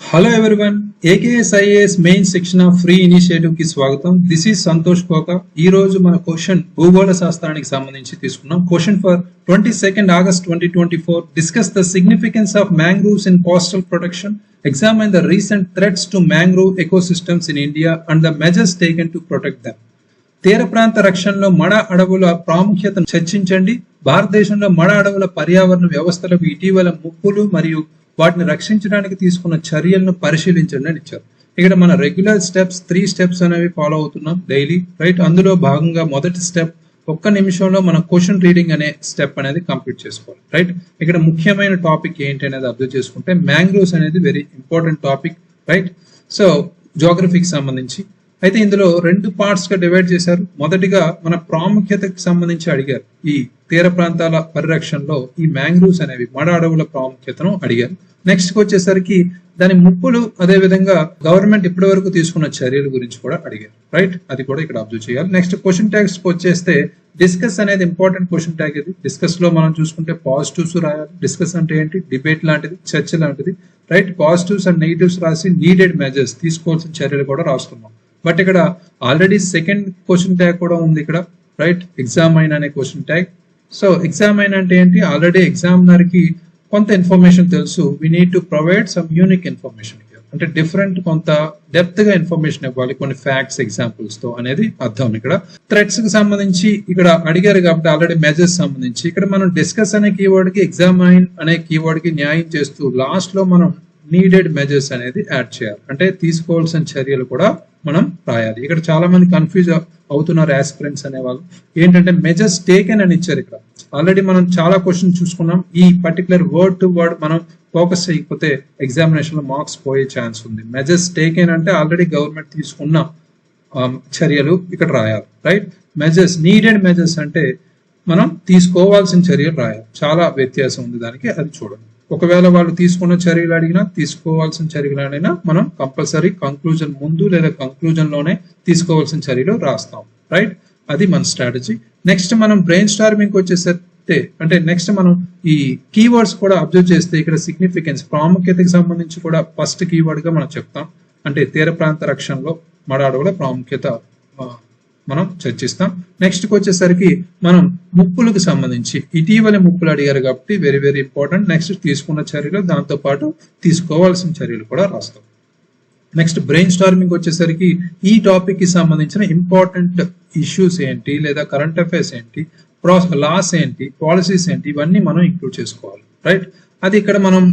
Hello everyone, AKS IAS main section of free initiative కి స్వాగతం. This is Santosh కోక. ఈ రోజు మన క్వశ్చన్ భూగోళ శాస్త్రానికి సంబంధించి తీసుకున్నాం. Question for 22nd August 2024. Discuss the significance of mangroves in coastal protection. ఎగ్జామైన్ the recent threats to mangrove ecosystems in India and the measures taken to protect them. తీర ప్రాంత రక్షణలో మడ అడవుల ప్రాముఖ్యతను చర్చించండి. భారతదేశంలో మడ అడవుల పర్యావరణ వ్యవస్థలకు ఇటీవల ముప్పులు మరియు వాటిని రక్షించడానికి తీసుకున్న చర్యలను పరిశీలించండి అని ఇచ్చారు. ఇక్కడ మన రెగ్యులర్ స్టెప్స్ 3 స్టెప్స్ అనేవి ఫాలో అవుతున్నాం డైలీ, రైట్? అందులో భాగంగా మొదటి స్టెప్, ఒక్క నిమిషంలో మన క్వశ్చన్ రీడింగ్ అనే స్టెప్ అనేది కంప్లీట్ చేసుకోవాలి, రైట్? ఇక్కడ ముఖ్యమైన టాపిక్ ఏంటి అనేది అర్థం చేసుకుంటే, మ్యాంగ్రోవ్స్ అనేది very important topic, right? So జోగ్రఫీకి సంబంధించి అయితే ఇందులో 2 పార్ట్స్ గా డివైడ్ చేశారు. మొదటిగా మన ప్రాముఖ్యతకి సంబంధించి అడిగారు. ఈ తీర ప్రాంతాల పరిరక్షణలో ఈ మ్యాంగ్రూవ్స్ అనేవి మడ అడవుల ప్రాముఖ్యతను అడిగారు. నెక్స్ట్ వచ్చేసరికి దాని ముప్పులు, అదే విధంగా గవర్నమెంట్ ఇప్పటి వరకు తీసుకున్న చర్యల గురించి కూడా అడిగారు, రైట్? అది కూడా ఇక్కడ అబ్జర్వ్ చేయాలి. నెక్స్ట్ క్వశ్చన్ ట్యాగ్స్ వచ్చేస్తే డిస్కస్ అనేది ఇంపార్టెంట్ క్వశ్చన్ ట్యాగ్. ఇది డిస్కస్ లో మనం చూసుకుంటే పాజిటివ్స్ రాయాలి. డిస్కస్ అంటే ఏంటి? డిబేట్ లాంటిది, చర్చ లాంటిది, రైట్? పాజిటివ్స్ అండ్ నెగిటివ్స్ రాసి నీడెడ్ మెజర్స్, తీసుకోవాల్సిన చర్యలు కూడా రాస్తున్నాం. బట్ ఇక్కడ ఆల్రెడీ సెకండ్ క్వశ్చన్ ట్యాగ్ కూడా ఉంది ఇక్కడ, రైట్? ఎగ్జామైన్ అనే క్వశ్చన్ ట్యాగ్. సో ఎగ్జామైన్ అంటే ఏంటి? ఆల్రెడీ ఎగ్జామినర్ కి కొంత ఇన్ఫర్మేషన్ తెలుసు. We need to provide some unique information, అంటే డిఫరెంట్, కొంత డెప్త్ గా ఇన్ఫర్మేషన్ ఇవ్వాలి కొన్ని ఫ్యాక్ట్స్, ఎగ్జాంపుల్స్ తో అనేది అర్థం. ఇక్కడ థ్రెట్స్ కి సంబంధించి ఇక్కడ అడిగారు కాబట్టి ఆల్రెడీ మెజర్స్ సంబంధించి ఇక్కడ మనం డిస్కస్ అనే కీవర్డ్ కి, ఎగ్జామైన్ అనే కీవర్డ్ కి న్యాయం చేస్తూ లాస్ట్ లో మనం నీడెడ్ మెజర్స్ అనేది యాడ్ చేయాలి. అంటే తీసుకోవాల్సిన చర్యలు కూడా మనం రాయాలి. ఇక్కడ చాలా మంది కన్ఫ్యూజ్ అవుతున్నారు ఆస్పిరెంట్స్ అనేవాళ్ళు. ఏంటంటే మెజర్స్ టేకెన్ అని ఇచ్చారు. ఇక్కడ ఆల్రెడీ మనం చాలా క్వశ్చన్ చూసుకున్నాం. ఈ పర్టికులర్ వర్డ్ టు వర్డ్ మనం ఫోకస్ చేయకపోతే ఎగ్జామినేషన్ లో మార్క్స్ పోయే ఛాన్స్ ఉంది. మెజర్స్ టేకెన్ అంటే ఆల్రెడీ గవర్నమెంట్ తీసుకున్న చర్యలు ఇక్కడ రాయాలి, రైట్? మెజర్స్, నీడెడ్ మెజర్స్ అంటే మనం తీసుకోవాల్సిన చర్యలు రాయాలి. చాలా వ్యత్యాసం ఉంది దానికి, అది చూడండి. ఒకవేళ వాళ్ళు తీసుకున్న చర్యలు అడిగినా, తీసుకోవాల్సిన చర్యలు అడిగినా మనం కంపల్సరీ కంక్లూజన్ ముందు లేదా కంక్లూజన్ లోనే తీసుకోవాల్సిన చర్యలు రాస్తాం, రైట్? అది మన స్ట్రాటజీ. నెక్స్ట్ మనం బ్రెయిన్ స్టార్మింగ్ వచ్చేసరికి, అంటే నెక్స్ట్ మనం ఈ కీవర్డ్స్ కూడా అబ్జర్వ్ చేస్తే ఇక్కడ సిగ్నిఫికెన్స్, ప్రాముఖ్యతకి సంబంధించి కూడా ఫస్ట్ కీవర్డ్ గా మనం చెప్తాం. అంటే తీర ప్రాంత రక్షణలో మడ అడవుల ప్రాముఖ్యత మనం చర్చిస్తాం. నెక్స్ట్ వచ్చేసరికి మనం ముప్పులకు సంబంధించి ఇటీవల ముప్పులు అడిగారు కాబట్టి వెరీ వెరీ ఇంపార్టెంట్. నెక్స్ట్ తీసుకున్న చర్యలు, దాంతో పాటు తీసుకోవాల్సిన చర్యలు కూడా రాస్తాం. నెక్స్ట్ బ్రెయిన్ స్టార్మింగ్ వచ్చేసరికి ఈ టాపిక్ కి సంబంధించిన ఇంపార్టెంట్ ఇష్యూస్ ఏంటి, లేదా కరెంట్ అఫైర్స్ ఏంటి, లాస్ ఏంటి, పాలసీస్ ఏంటి, ఇవన్నీ మనం ఇంక్లూడ్ చేసుకోవాలి, రైట్? అది ఇక్కడ మనం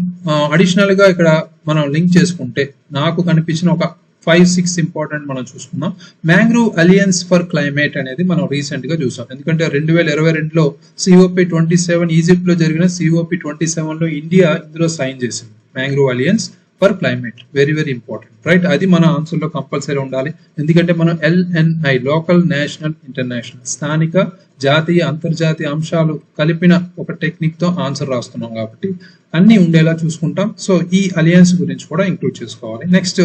అడిషనల్ గా ఇక్కడ మనం లింక్ చేసుకుంటే నాకు కనిపించిన ఒక 5-6 ఇంపార్టెంట్ మనం చూసుకుందాం. మ్యాంగ్రూవ్ అలియన్స్ ఫర్ క్లైమేట్ అనేది మనం రీసెంట్ గా చూసాం. ఎందుకంటే 2022లో COP27 ఈజిప్ట్ లో జరిగిన COP27 లో ఇండియా ఇందులో సైన్ చేసింది. Mangrove alliance for climate very very important, right? అది మన ఆన్సర్ లో కంపల్సరీ ఉండాలి. ఎందుకంటే మనం LNI, లోకల్, నేషనల్, ఇంటర్నేషనల్, స్థానిక, జాతీయ, అంతర్జాతీయ అంశాలు కలిపిన ఒక టెక్నిక్ తో ఆన్సర్ రాస్తున్నాం కాబట్టి అన్ని ఉండేలా చూసుకుంటాం. సో ఈ అలియన్స్ గురించి కూడా ఇంక్లూడ్ చేసుకోవాలి. నెక్స్ట్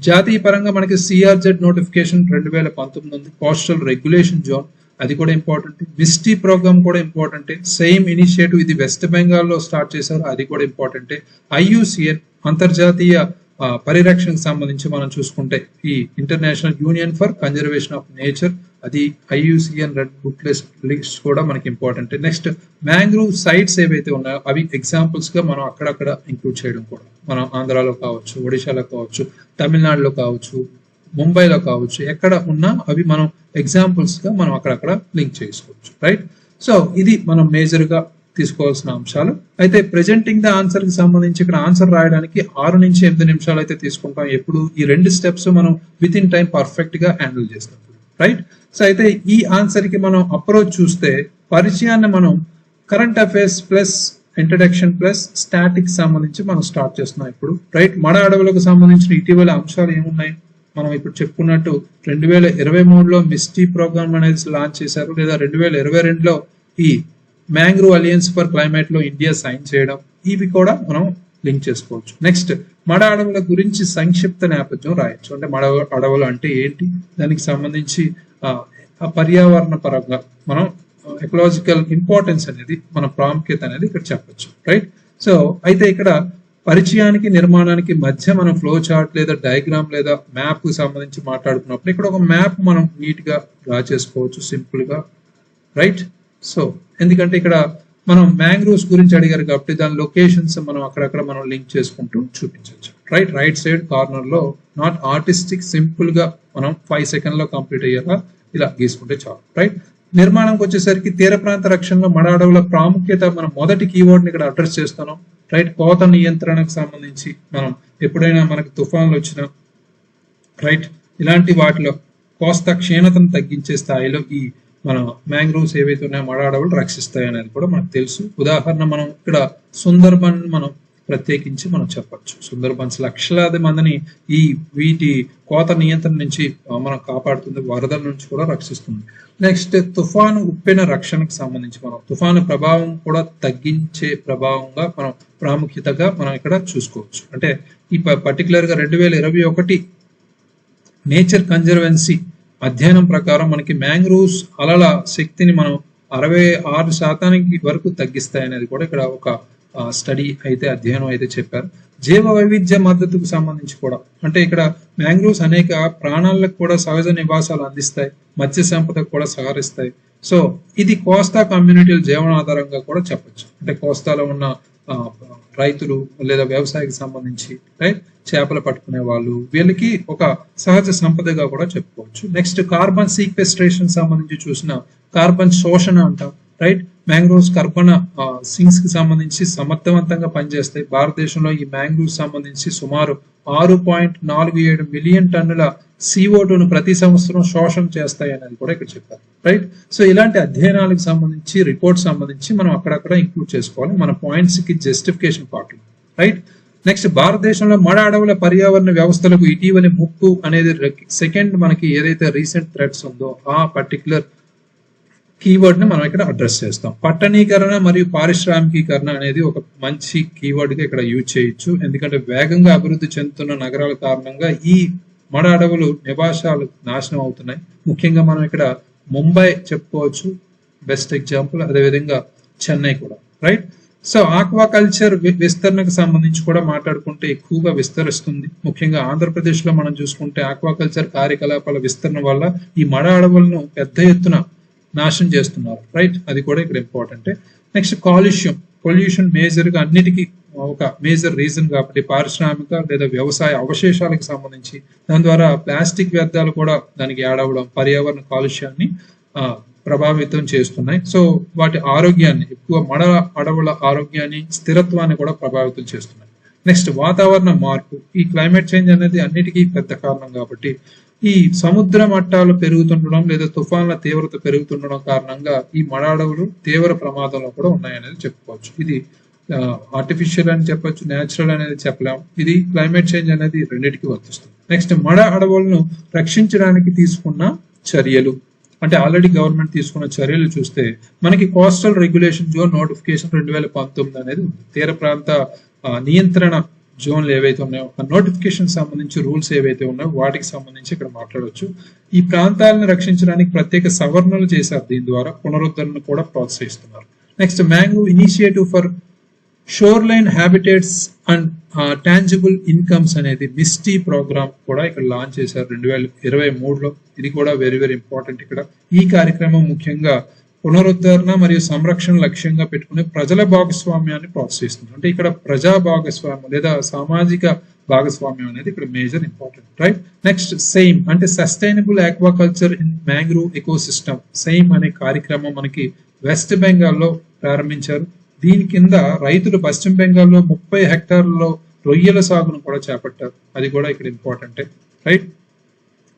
జాతీయ పరంగా మనకి CRZ నోటిఫికేషన్ 2019 ఉంది. కోస్టల్ రెగ్యులేషన్ జోన్, అది కూడా ఇంపార్టెంట్. మిస్టీ ప్రోగ్రామ్ కూడా ఇంపార్టెంట్. సేమ్ ఇనిషియేటివ్ ఇది వెస్ట్ బెంగాల్ లో స్టార్ట్ చేశారు, అది కూడా ఇంపార్టెంట్. IUCN, అంతర్జాతీయ పరిరక్షణకు సంబంధించి మనం చూసుకుంటే ఈ international union for conservation of nature, అది IUCN రెడ్ బుక్ లిస్ట్ కూడా మనకి ఇంపార్టెంట్. నెక్స్ట్ మ్యాంగ్రూవ్ సైట్స్ ఏవైతే ఉన్నాయో అవి ఎగ్జాంపుల్స్ గా మనం అక్కడక్కడ ఇంక్లూడ్ చేయడం కూడా, మనం ఆంధ్రాలో కావచ్చు, ఒడిశాలో కావచ్చు, తమిళనాడులో కావచ్చు, ముంబైలో కావచ్చు, ఎక్కడ ఉన్నా అవి మనం ఎగ్జాంపుల్స్ గా మనం అక్కడక్కడ లింక్ చేసుకోవచ్చు, రైట్? సో ఇది మనం మేజర్ గా తీసుకోవాల్సిన అంశాలు. అయితే ప్రెజెంటింగ్ ద ఆన్సర్ కి సంబంధించి ఇక్కడ ఆన్సర్ రాయడానికి 6 నుంచి 8 నిమిషాలు అయితే తీసుకుంటాం. ఎప్పుడు ఈ 2 స్టెప్స్ మనం విత్ ఇన్ టైం పర్ఫెక్ట్ గా హ్యాండిల్ చేస్తాం, రైట్? సో అయితే ఈ ఆన్సర్ కి మనం అప్రోచ్ చూస్తే, పరిచయాన్ని మనం current affairs plus introduction plus static సంబంధించి మనం స్టార్ట్ చేస్తున్నాం ఇప్పుడు, రైట్? మడ అడవులకు సంబంధించిన ఇటీవల అంశాలు ఏమున్నాయి మనం ఇప్పుడు చెప్పుకున్నట్టు 2023లో మిస్టీ ప్రోగ్రామ్ అనేది లాంచ్ చేశారు, లేదా 2022లో ఈ మ్యాంగ్రూవ్ అలియన్స్ ఫర్ క్లైమేట్ లో ఇండియా సైన్ చేయడం, ఇవి కూడా మనం లింక్ చేసుకోవచ్చు. నెక్స్ట్ మడ అడవుల గురించి సంక్షిప్త నేపథ్యం రాయొచ్చు. అంటే మడ అడవులు అంటే ఏంటి, దానికి సంబంధించి పర్యావరణ పరంగా మనం ఎకలాజికల్ ఇంపార్టెన్స్ అనేది, మన ప్రాముఖ్యత అనేది ఇక్కడ చెప్పొచ్చు, రైట్? సో అయితే ఇక్కడ పరిచయానికి నిర్మాణానికి మధ్య మనం ఫ్లో చార్ట్ లేదా డయాగ్రామ్ లేదా మ్యాప్ కు సంబంధించి మాట్లాడుకున్నప్పుడు ఇక్కడ ఒక మ్యాప్ మనం నీట్ గా డ్రా చేసుకోవచ్చు సింపుల్ గా, రైట్. సో ఎందుకంటే ఇక్కడ మనం మ్యాంగ్రోవ్స్ గురించి అడిగారు కాబట్టి దాని లొకేషన్స్ మనం అక్కడక్కడ మనం లింక్ చేసుకుంటూ చూపించవచ్చు, రైట్. రైట్ సైడ్ కార్నర్ లో నాట్ ఆర్టిస్టిక్, సింపుల్ గా మనం 5 సెకండ్ లో కంప్లీట్ అయ్యేలా ఇలా గీసుకుంటే చాలు, రైట్. నిర్మాణంకి వచ్చేసరికి తీర ప్రాంత రక్షణలో మడ అడవుల ప్రాముఖ్యత మనం మొదటి కీవర్డ్ ని ఇక్కడ అడ్రస్ చేస్తున్నాం, రైట్. కోత నియంత్రణకు సంబంధించి మనం ఎప్పుడైనా మనకి తుఫాన్లు వచ్చినా, రైట్, ఇలాంటి వాటిలో కోస్తా క్షీణతను తగ్గించే స్థాయిలో ఈ మన మ్యాంగ్రోవ్స్ ఏవైతే ఉన్నాయో మడ అడవులు రక్షిస్తాయి అనేది కూడా మనకు తెలుసు. ఉదాహరణ మనం ఇక్కడ సుందర్బన్ మనం ప్రత్యేకించి మనం చెప్పొచ్చు. సుందర్బన్స్ లక్షలాది మందిని ఈ వీటి కోత నియంత్రణ నుంచి మనం కాపాడుతుంది, వరదల నుంచి కూడా రక్షిస్తుంది. నెక్స్ట్ తుఫాను ఉప్పెన రక్షణకు సంబంధించి మనం తుఫాను ప్రభావం కూడా తగ్గించే ప్రభావంగా మనం ప్రాముఖ్యతగా మనం ఇక్కడ చూసుకోవచ్చు. అంటే ఈ పర్టికులర్ గా 2021 నేచర్ కన్జర్వెన్సీ అధ్యయనం ప్రకారం మనకి మ్యాంగ్రోవ్స్ అలల శక్తిని మనం 66% వరకు తగ్గిస్తాయి అనేది కూడా ఇక్కడ ఒక స్టడీ అయితే అధ్యయనం అయితే చెప్పారు. జీవ వైవిధ్య మద్దతుకు సంబంధించి కూడా అంటే ఇక్కడ మ్యాంగ్రోవ్స్ అనేక ప్రాణాలకు కూడా సహజ నివాసాలు అందిస్తాయి, మత్స్య సంపదకు కూడా సహకరిస్తాయి. సో ఇది కోస్తా కమ్యూనిటీల జీవనాధారంగా కూడా చెప్పొచ్చు. అంటే కోస్తాలో ఉన్న రైతులు లేదా వ్యవసాయకి సంబంధించి, రైట్, చేపలు పట్టుకునే వాళ్ళు, వీళ్ళకి ఒక సహజ సంపదగా కూడా చెప్పుకోవచ్చు. నెక్స్ట్ కార్బన్ సీక్వెస్ట్రేషన్ సంబంధించి చూసిన కార్బన్ శోషణ అంటాం, రైట్. మ్యాంగ్రోవ్స్ కర్బన సింక్స్ కి సంబంధించి సమర్థవంతంగా పనిచేస్తాయి. భారతదేశంలో ఈ మ్యాంగ్రోవ్స్ సంబంధించి సుమారు 6.47 మిలియన్ టన్నుల CO2ను ప్రతి సంవత్సరం శోషణ చేస్తాయి అనేది కూడా ఇక్కడ చెప్పారు, రైట్. సో ఇలాంటి అధ్యయనాలకు సంబంధించి రిపోర్ట్ సంబంధించి మనం అక్కడక్కడ ఇంక్లూడ్ చేసుకోవాలి మన పాయింట్స్ కి జస్టిఫికేషన్ పార్ట్, రైట్. నెక్స్ట్ భారతదేశంలో మడ అడవుల పర్యావరణ వ్యవస్థలకు ఇటీవలి ముప్పు అనేది సెకండ్ మనకి ఏదైతే రీసెంట్ థ్రెట్స్ ఉందో ఆ పర్టికులర్ కీవర్డ్ ని మనం ఇక్కడ అడ్రస్ చేస్తాం. పట్టణీకరణ మరియు పారిశ్రామికీకరణ అనేది ఒక మంచి కీవర్డ్ గా ఇక్కడ యూజ్ చేయొచ్చు. ఎందుకంటే వేగంగా అభివృద్ధి చెందుతున్న నగరాల కారణంగా ఈ మడ అడవులు నివాసాలు నాశనం అవుతున్నాయి. ముఖ్యంగా మనం ఇక్కడ ముంబై చెప్పుకోవచ్చు బెస్ట్ ఎగ్జాంపుల్, అదేవిధంగా చెన్నై కూడా, రైట్. సో ఆక్వాకల్చర్ విస్తరణకు సంబంధించి కూడా మాట్లాడుకుంటే ఎక్కువగా విస్తరిస్తుంది. ముఖ్యంగా ఆంధ్రప్రదేశ్ లో మనం చూసుకుంటే ఆక్వాకల్చర్ కార్యకలాపాల విస్తరణ వల్ల ఈ మడ అడవులను పెద్ద ఎత్తున నాశనం చేస్తున్నారు, రైట్. అది కూడా ఇక్కడ ఇంపార్టెంట్. నెక్స్ట్ పొల్యూషన్ మేజర్ గా అన్నిటికీ ఒక మేజర్ రీజన్ కాబట్టి పారిశ్రామిక లేదా వ్యవసాయ అవశేషాలకు సంబంధించి దాని ద్వారా ప్లాస్టిక్ వ్యర్థాలు కూడా దానికి యాడ్ అవ్వడం పర్యావరణ కాలుష్యాన్ని ప్రభావితం చేస్తున్నాయి. సో వాటి ఆరోగ్యాన్ని ఎక్కువ మడ అడవుల ఆరోగ్యాన్ని స్థిరత్వాన్ని కూడా ప్రభావితం చేస్తున్నాయి. నెక్స్ట్ వాతావరణ మార్పు, ఈ క్లైమేట్ చేంజ్ అనేది అన్నిటికీ పెద్ద కారణం కాబట్టి ఈ సముద్ర మట్టాలు పెరుగుతుండడం లేదా తుఫాన్ల తీవ్రత పెరుగుతుండడం కారణంగా ఈ మడ అడవులు తీవ్ర ప్రమాదంలో కూడా ఉన్నాయనేది చెప్పుకోవచ్చు. ఇది ఆర్టిఫిషియల్ అని చెప్పొచ్చు, న్యాచురల్ అనేది చెప్పలేము. ఇది క్లైమేట్ చేంజ్ అనేది రెండింటికి వర్తిస్తుంది. నెక్స్ట్ మడ అడవులను రక్షించడానికి తీసుకున్న చర్యలు, అంటే ఆల్రెడీ గవర్నమెంట్ తీసుకున్న చర్యలు చూస్తే మనకి కోస్టల్ రెగ్యులేషన్ జోన్ నోటిఫికేషన్ 2019 అనేది ఉంది. తీర ప్రాంత నియంత్రణ జోన్లు ఏవైతే ఉన్నాయో ఆ నోటిఫికేషన్ సంబంధించి రూల్స్ ఏవైతే ఉన్నాయో వాటికి సంబంధించి ఇక్కడ మాట్లాడవచ్చు. ఈ ప్రాంతాలను రక్షించడానికి ప్రత్యేక సవరణలు చేశారు. దీని ద్వారా పునరుద్ధరణను కూడా ప్రోత్సహిస్తున్నారు. Next mangrove initiative for shoreline habitats and tangible incomes అనేది మిస్టీ ప్రోగ్రామ్ కూడా ఇక్కడ లాంచ్ చేశారు 2023లో. ఇది కూడా వెరీ వెరీ ఇంపార్టెంట్. ఇక్కడ ఈ కార్యక్రమం ముఖ్యంగా పునరుద్ధరణ మరియు సంరక్షణ లక్ష్యంగా పెట్టుకుని ప్రజల భాగస్వామ్యాన్ని ప్రోత్సహిస్తుంది. అంటే ఇక్కడ ప్రజా భాగస్వామ్యం లేదా సామాజిక భాగస్వామ్యం అనేది ఇక్కడ major important, right. Next SAIME అంటే sustainable aquaculture in mangrove ecosystem. SAIME అనే కార్యక్రమం మనకి వెస్ట్ బెంగాల్లో ప్రారంభించారు. దీని కింద రైతులు పశ్చిమ బెంగాల్లో 30 హెక్టార్లలో రొయ్యల సాగును కూడా చేపట్టారు. అది కూడా ఇక్కడ ఇంపార్టెంటే, రైట్.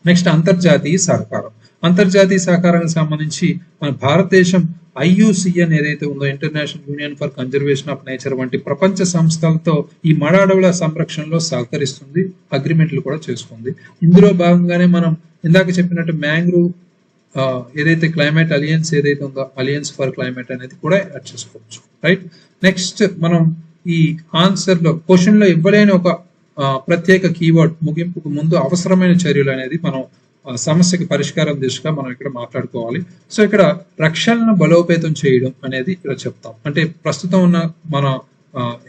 నెక్స్ట్ అంతర్జాతీయ సహకారం. అంతర్జాతీయ సహకారానికి సంబంధించి మన భారతదేశం IUCN ఏదైతే ఉందో international union for conservation of nature వంటి ప్రపంచ సంస్థలతో ఈ మడ అడవుల సంరక్షణలో సహకరిస్తుంది, అగ్రిమెంట్లు కూడా చేసుకుంది. ఇందులో భాగంగానే మనం ఇందాక చెప్పినట్టు మ్యాంగ్రోవ్ ఏదైతే క్లైమేట్ అలియన్స్ ఏదైతే ఉందో అలియన్స్ ఫర్ క్లైమేట్ అనేది కూడా యాడ్ చేసుకోవచ్చు, రైట్. నెక్స్ట్ మనం ఈ ఆన్సర్ లో క్వశ్చన్ లో ఇవ్వలేని ఒక ప్రత్యేక కీవర్డ్ ముగింపుకు ముందు అవసరమైన చర్యలు అనేది మనం సమస్యకి పరిష్కారం దిశగా మనం ఇక్కడ మాట్లాడుకోవాలి. సో ఇక్కడ రక్షణను బలోపేతం చేయడం అనేది ఇక్కడ చెప్తాం. అంటే ప్రస్తుతం ఉన్న మన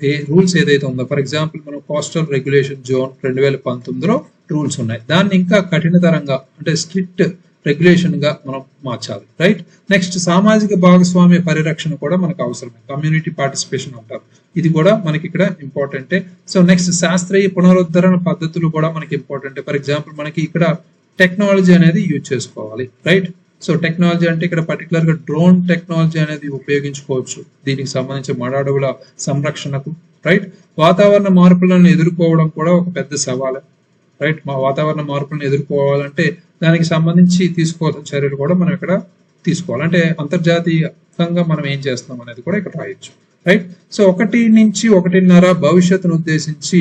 ఏ రూల్స్ ఏదైతే ఉందో, ఫర్ ఎగ్జాంపుల్ మనం కోస్టల్ రెగ్యులేషన్ జోన్ 2019లో రూల్స్ ఉన్నాయి, దాన్ని ఇంకా కఠినతరంగా అంటే స్ట్రిక్ట్ రెగ్యులేషన్ గా మనం మార్చాలి. రైట్. నెక్స్ట్ సామాజిక భాగస్వామ్య పరిరక్షణ కూడా మనకు అవసరమే, కమ్యూనిటీ పార్టిసిపేషన్ అంటారు, ఇది కూడా మనకి ఇక్కడ ఇంపార్టెంటే. సో నెక్స్ట్ శాస్త్రీయ పునరుద్ధరణ పద్ధతులు కూడా మనకి ఇంపార్టెంట్. ఫర్ ఎగ్జాంపుల్ మనకి ఇక్కడ టెక్నాలజీ అనేది యూజ్ చేసుకోవాలి. రైట్. సో టెక్నాలజీ అంటే ఇక్కడ పర్టికులర్ గా డ్రోన్ టెక్నాలజీ అనేది ఉపయోగించుకోవచ్చు దీనికి సంబంధించి మడ అడవుల సంరక్షణకు. రైట్. వాతావరణ మార్పులను ఎదుర్కోవడం కూడా ఒక పెద్ద సవాలే. రైట్. మా వాతావరణ మార్పులను ఎదుర్కోవాలంటే దానికి సంబంధించి తీసుకోవాల్సిన చర్యలు కూడా మనం ఇక్కడ తీసుకోవాలి. అంటే అంతర్జాతీయంగా మనం ఏం చేస్తాం అనేది కూడా ఇక్కడ రాయొచ్చు. రైట్. సో 1 నుంచి 1.5 భవిష్యత్తును ఉద్దేశించి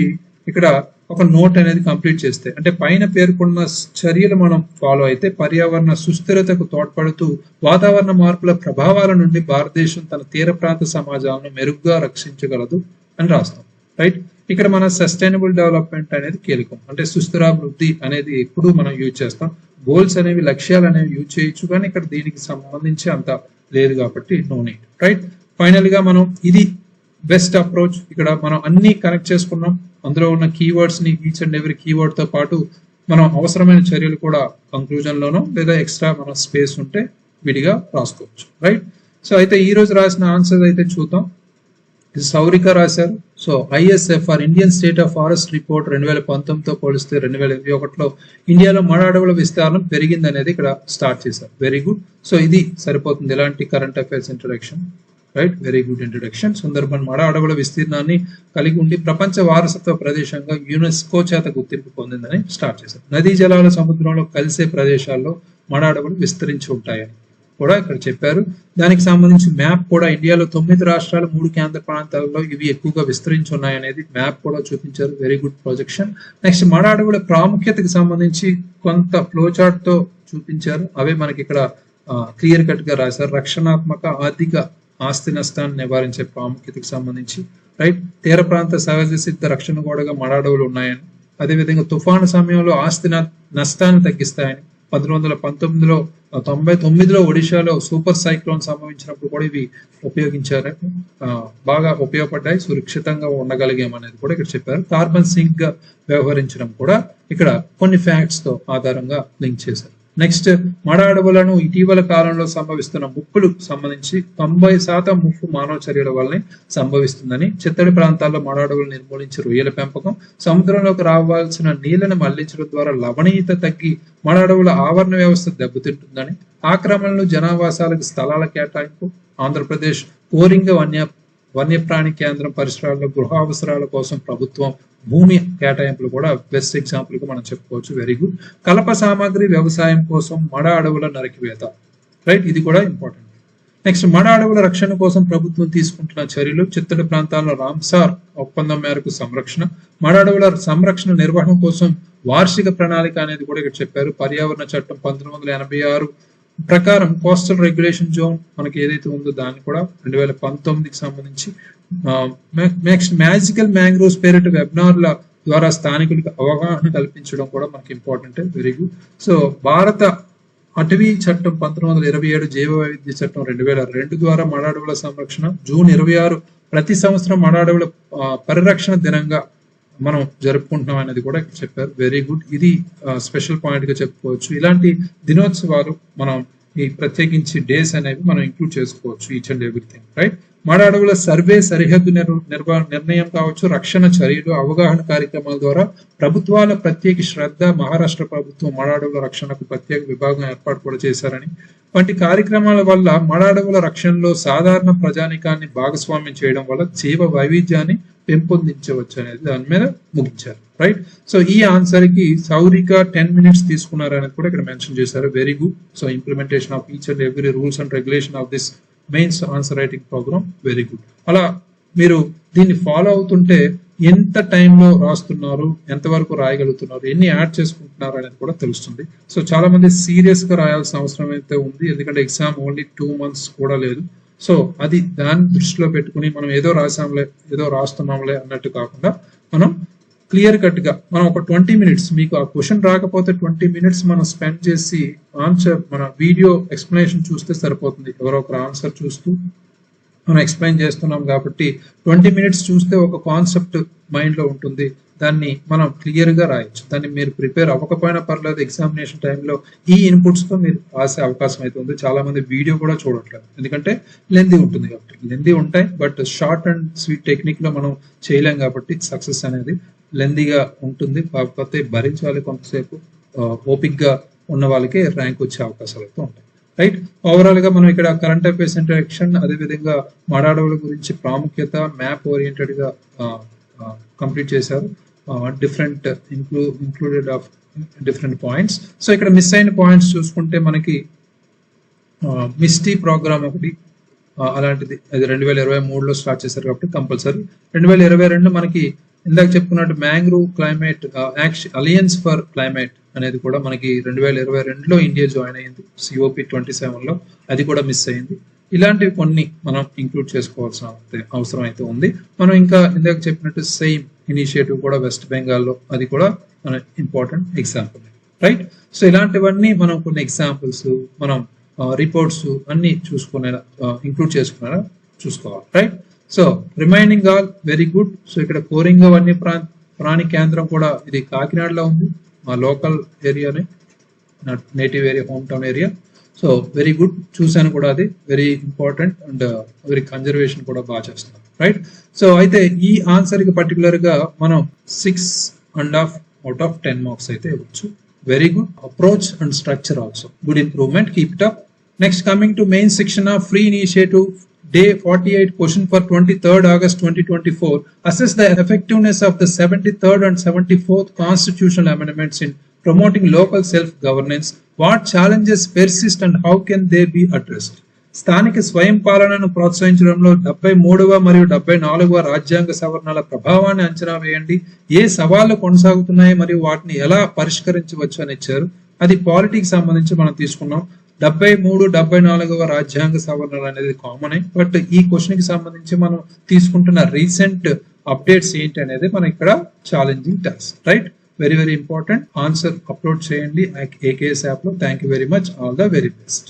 ఇక్కడ ఒక నోట్ అనేది కంప్లీట్ చేస్తే, అంటే పైన పేర్కొన్న చర్యలు మనం ఫాలో అయితే పర్యావరణ సుస్థిరతకు తోడ్పడుతూ వాతావరణ మార్పుల ప్రభావాల నుండి భారతదేశం తన తీర ప్రాంత సమాజాలను మెరుగ్గా రక్షించగలదు అని రాస్తాం. రైట్. ఇక్కడ మన సస్టైనబుల్ డెవలప్మెంట్ అనేది కీలకం, అంటే సుస్థిరాభివృద్ధి అనేది ఎప్పుడు మనం యూజ్ చేస్తాం. గోల్స్ అనేవి, లక్ష్యాలు అనేవి యూజ్ చేయొచ్చు, కానీ ఇక్కడ దీనికి సంబంధించి అంత లేదు కాబట్టి నో నీడ్. రైట్. ఫైనల్ గా మనం ఇది బెస్ట్ అప్రోచ్. ఇక్కడ మనం అన్ని కనెక్ట్ చేసుకున్నాం, అందులో ఉన్న కీవర్డ్స్ ని ఈచ్ అండ్ ఎవ్రీ కీవర్డ్ తో పాటు మనం అవసరమైన చర్యలు కూడా కంక్లూజన్ లోనో లేదా ఎక్స్ట్రా మన స్పేస్ ఉంటే విడిగా రాసుకోవచ్చు. రైట్. సో అయితే ఈ రోజు రాసిన ఆన్సర్ అయితే చూద్దాం. సౌరిక రాశారు. So ISFR Indian state of forest report 2019తో పోలిస్తే 2021లో ఇండియాలో మడ అడవుల విస్తీర్ణం పెరిగింది అనేది ఇక్కడ స్టార్ట్ చేశారు. Very good. సో ఇది సరిపోతుంది ఇలాంటి current affairs introduction. Right. Very good introduction. Sundarban మడ అడవుల విస్తీర్ణాన్ని కలిగి ఉండి ప్రపంచ వారసత్వ ప్రదేశంగా యునెస్కో చేత గుర్తింపు పొందిందని స్టార్ట్ చేశారు. నదీ జలాల సముద్రంలో కలిసే ప్రదేశాల్లో మడ అడవులు విస్తరించి ఉంటాయని కూడా ఇక్కడ చెప్పారు. దానికి సంబంధించి మ్యాప్ కూడా ఇండియాలో 9 రాష్ట్రాలు 3 కేంద్ర ప్రాంతాలలో ఇవి ఎక్కువగా విస్తరించి ఉన్నాయనేది మ్యాప్ కూడా చూపించారు. Very good projection. నెక్స్ట్ మడ అడవుల ప్రాముఖ్యతకు సంబంధించి కొంత ఫ్లో చార్ట్ తో చూపించారు, అవే మనకి ఇక్కడ క్లియర్ కట్ గా రాశారు. రక్షణాత్మక ఆర్థిక ఆస్తి నష్టాన్ని నివారించే ప్రాముఖ్యతకు సంబంధించి. రైట్. తీర ప్రాంత సహజ సిద్ధ రక్షణ గోడగా మడ అడవులు ఉన్నాయని, అదేవిధంగా తుఫాను సమయంలో ఆస్తి నష్టాన్ని తగ్గిస్తాయని, 1919లో 99లో ఒడిశాలో సూపర్ సైక్లోన్ సంభవించినప్పుడు కూడా ఇవి ఉపయోగించారు, బాగా ఉపయోగపడ్డాయి, సురక్షితంగా ఉండగలిగామనేది కూడా ఇక్కడ చెప్పారు. కార్బన్ సింక్ గా వ్యవహరించడం కూడా ఇక్కడ కొన్ని ఫ్యాక్ట్స్ తో ఆధారంగా లింక్ చేశారు. నెక్స్ట్ మడ అడవులను ఇటీవల కాలంలో సంభవిస్తున్న ముప్పులకు సంబంధించి 90% ముప్పు మానవ చర్యల వల్లనే సంభవిస్తుందని, చిత్తడి ప్రాంతాల్లో మడ అడవులు నిర్మూలించి రొయ్యల పెంపకం, సముద్రంలోకి రావాల్సిన నీళ్లను మళ్లించడం ద్వారా లవణీయత తగ్గి మడ అడవుల ఆవరణ వ్యవస్థ దెబ్బతింటుందని, ఆక్రమణలు, జనావాసాలకు స్థలాల కేటాయింపు, ఆంధ్రప్రదేశ్ కోరింగ వన్యప్రాణి కేంద్రం పరిసరాల్లో గృహ అవసరాల కోసం ప్రభుత్వం భూమి కేటాయింపులు కూడా బెస్ట్ ఎగ్జాంపుల్ గా మనం చెప్పుకోవచ్చు. Very good. కలప సామాగ్రి వ్యవసాయం కోసం మడ అడవుల నరికివేత. రైట్. ఇది కూడా ఇంపార్టెంట్. నెక్స్ట్ మడ అడవుల రక్షణ కోసం ప్రభుత్వం తీసుకుంటున్న చర్యలు, చిత్తడి ప్రాంతాల్లో రామ్సార్ ఒప్పందం మేరకు సంరక్షణ, మడ అడవుల సంరక్షణ నిర్వహణ కోసం వార్షిక ప్రణాళిక అనేది కూడా ఇక్కడ చెప్పారు. పర్యావరణ చట్టం 1986 ప్రకారం కోస్టల్ రెగ్యులేషన్ జోన్ మనకి ఏదైతే ఉందో దాన్ని కూడా 2019కి సంబంధించి. నెక్స్ట్ మ్యాజికల్ మ్యాంగ్రోవ్స్ పేరిట వెబినార్ల ద్వారా స్థానికులకు అవగాహన కల్పించడం కూడా మనకి ఇంపార్టెంట్. Very good. సో భారత అటవీ చట్టం 1927, జైవ వైవిధ్య చట్టం 2002 ద్వారా మడ అడవుల సంరక్షణ జూన్ 26 ప్రతి సంవత్సరం మడ అడవుల పరిరక్షణ దినంగా మనం జరుపుకుంటున్నాం అనేది కూడా చెప్పారు. Very good. ఇది స్పెషల్ పాయింట్ గా చెప్పుకోవచ్చు. ఇలాంటి దినోత్సవాలు మనం ఈ ప్రత్యేకించి డేస్ అనేవి మనం ఇంక్లూడ్ చేసుకోవచ్చు ఈచ్ అండ్ ఎవ్రీథింగ్. రైట్. మడ అడవుల సర్వే, సరిహద్దు నిర్ణయం కావచ్చు, రక్షణ చర్యలు, అవగాహన కార్యక్రమాల ద్వారా ప్రభుత్వాల ప్రత్యేక శ్రద్ధ. మహారాష్ట్ర ప్రభుత్వం మడ అడవుల రక్షణకు ప్రత్యేక విభాగం ఏర్పాటు కూడా చేశారని, వంటి కార్యక్రమాల వల్ల మడ అడవుల రక్షణలో సాధారణ ప్రజానికాన్ని భాగస్వామ్యం చేయడం వల్ల జీవ వైవిధ్యాన్ని పెంపొందించవచ్చు అనేది దాని మీద ముగించారు. రైట్. సో ఈ ఆన్సర్ కి సౌరిక 10 minutes తీసుకున్నారు అనేది కూడా ఇక్కడ మెన్షన్ చేశారు. Very good. So implementation of each and every rules and regulation of this mains answer writing programme. Very good. అలా మీరు దీన్ని ఫాలో అవుతుంటే ఎంత టైంలో రాస్తున్నారు, ఎంతవరకు రాయగలుగుతున్నారు, ఎన్ని యాడ్ చేసుకుంటున్నారు అనేది కూడా తెలుస్తుంది. సో చాలా మంది సీరియస్ గా రాయాల్సిన అవసరం అయితే ఉంది, ఎందుకంటే ఎగ్జామ్ ఓన్లీ 2 months కూడా లేదు. సో అది దాన్ని దృష్టిలో పెట్టుకుని మనం ఏదో రాసాంలే, ఏదో రాస్తున్నాంలే అన్నట్టు కాకుండా మనం క్లియర్ కట్ గా మనం ఒక 20 minutes, మీకు ఆ క్వశ్చన్ రాకపోతే 20 minutes మనం స్పెండ్ చేసి ఆన్సర్ మన వీడియో ఎక్స్ప్లెనేషన్ చూస్తే సరిపోతుంది. ఎవరో ఒకరు ఆన్సర్ చూస్తూ మనం ఎక్స్ప్లెయిన్ చేస్తున్నాం కాబట్టి 20 మినిట్స్ చూస్తే ఒక కాన్సెప్ట్ మైండ్ లో ఉంటుంది, దాన్ని మనం క్లియర్ గా రాయొచ్చు. దాన్ని మీరు ప్రిపేర్ అవ్వకపోయినా పర్లేదు, ఎగ్జామినేషన్ టైంలో ఈ ఇన్పుట్స్ తో మీరు రాసే అవకాశం అయితే ఉంది. చాలా మంది వీడియో కూడా చూడట్లేదు, ఎందుకంటే లెందీ ఉంటుంది కాబట్టి. లెందీ ఉంటాయి, but short and sweet technique లో మనం చేయలేం కాబట్టి సక్సెస్ అనేది లెందీగా ఉంటుంది. కాకపోతే భరించాలి కొంతసేపు, ఓపిక్ గా ఉన్న వాళ్ళకి ర్యాంక్ వచ్చే అవకాశాలు అయితే ఉంటాయి. రైట్, ఓవరాల్ గా మనం ఇక్కడ కరెంట్ అఫైర్స్ ఇంట్రడక్షన్, అదేవిధంగా మాడాడవుల గురించి ప్రాముఖ్యత, మ్యాప్ ఓరియంటెడ్ గా కంప్లీట్ చేశారు. Different included of different points. So ఇక్కడ మిస్ అయిన పాయింట్స్ చూసుకుంటే మనకి మిస్టీ ప్రోగ్రామ్ ఒకటి అలాంటిది, అది 2023లో స్టార్ట్ చేశారు కాబట్టి కంపల్సరీ. 2022 మనకి ఇందాక చెప్పుకున్నట్టు mangrove climate alliance for climate అనేది కూడా మనకి 2022లో ఇండియా జాయిన్ అయ్యింది COP27లో, అది కూడా మిస్ అయింది. ఇలాంటివి కొన్ని మనం ఇంక్లూడ్ చేసుకోవాల్సిన అవసరం అయితే ఉంది. మనం ఇంకా ఇందాక చెప్పినట్టు సేమ్ ఇనిషియేటివ్ కూడా వెస్ట్ బెంగాల్లో, అది కూడా మన ఇంపార్టెంట్ ఎగ్జాంపుల్. రైట్, సో ఇలాంటివన్నీ మనం కొన్ని ఎగ్జాంపుల్స్, మనం రిపోర్ట్స్ అన్ని చూసుకునేలా ఇంక్లూడ్ చేసుకునేలా చూసుకోవాలి. Right, so remaining all very good. So ఇక్కడ కోరింగ వన్య ప్రాణి కేంద్రం కూడా ఇది కాకినాడలో ఉంది, మా లోకల్ ఏరియానే, native area, home town area. So very good, చూశాను కూడా, అది very important and very conservation కూడా బాగా చేస్తున్నాం. రైట్, సో అయితే ఈ ఆన్సర్ కి పర్టికులర్ గా మనం 6.5 out of 10 మార్క్స్ అయితే ఇవ్వచ్చు. Very good approach and structure also good improvement, keep it up. Next coming to main section of free initiative Day 48, question for 23rd August 2024. Assess the effectiveness of the 73rd and 74th constitutional amendments in promoting local self-governance. What challenges persist and how can they be addressed? స్థానిక స్వయం పాలనను ప్రోత్సహించడంలో 73వ మరియు 74వ రాజ్యాంగ సవరణల ప్రభావాన్ని అంచనా వేయండి. ఏ సవాళ్లు కొనసాగుతున్నాయి మరియు వాటిని ఎలా పరిష్కరించవచ్చు అని ఇచ్చారు. అది పాలిటిక్స్ సంబంధించి మనం తీసుకున్నాం. 73, 74వ రాజ్యాంగ సవరణలు అనేది కామన్, బట్ ఈ క్వశ్చన్ కి సంబంధించి మనం తీసుకుంటున్న రీసెంట్ అప్డేట్స్ ఏంటి అనేది మనం ఇక్కడ challenging task. Right, very very important. Answer upload చేయండి AKS యాప్ లో. Thank you very much, all the very best.